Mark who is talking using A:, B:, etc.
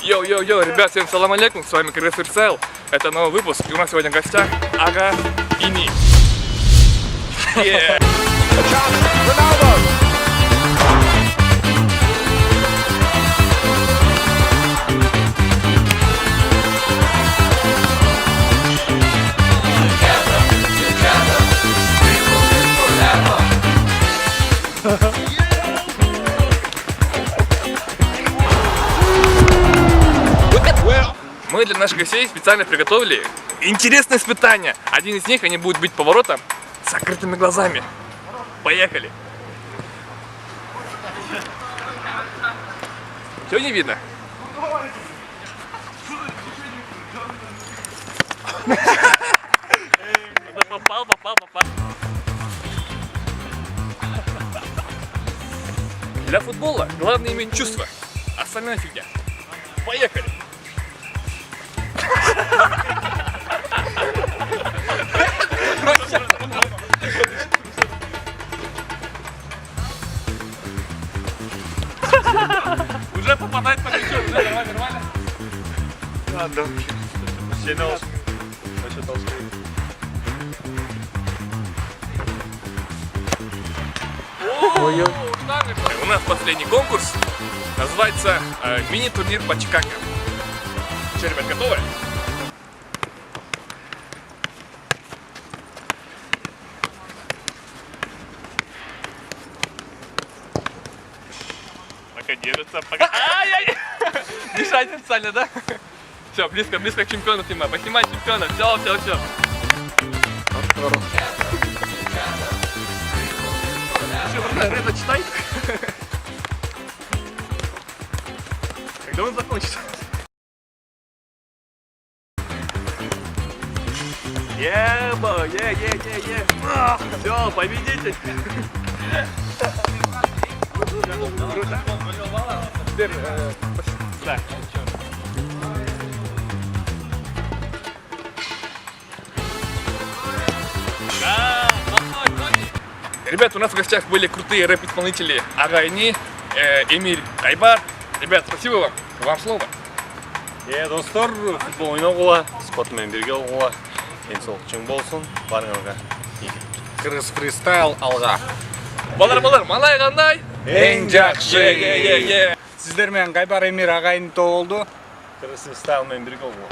A: Йоу, ребят, всем салам алейкум, с вами Кыргыз Фристайл. Это новый выпуск, и у нас сегодня в гостях Ага и Ни. Мы для наших гостей специально приготовили интересные испытания. Один из них, они будут бить поворотом с закрытыми глазами. Поехали! Чего не видно? Попал. Для футбола главное иметь чувство, а остальное фигня. Поехали! Уже попадает по мячу, уже давай, нормально?
B: Ладно. Сильно вообще толстый.
A: У нас последний конкурс. Называется мини-турнир по чикагам. Что, ребят, готовы? Пока держится, пока... Ай-яй! Дышать специально, да? Все, близко к чемпиону снимай. Поснимай чемпиона. Все. Это читай. Когда он закончится? Ебо, Все, победитель. Круто. Теперь, да. Ребят, у нас в гостях были крутые рэп-исполнители Ага и Ни, Эмиль, Айбар. Ребят, спасибо вам слово.
B: Достар, футбол ойнауға, спортмен бірге болуға, денсаулық чың болсын, барыңызға.
C: Кыргыз Фристайл алға.
A: Балар, малай қандай?
C: Ең жақсы.
D: Сіздер мен Айбар Эмир ағайын тобы болды.
B: Кыргыз Фристайлмен бірге болуға.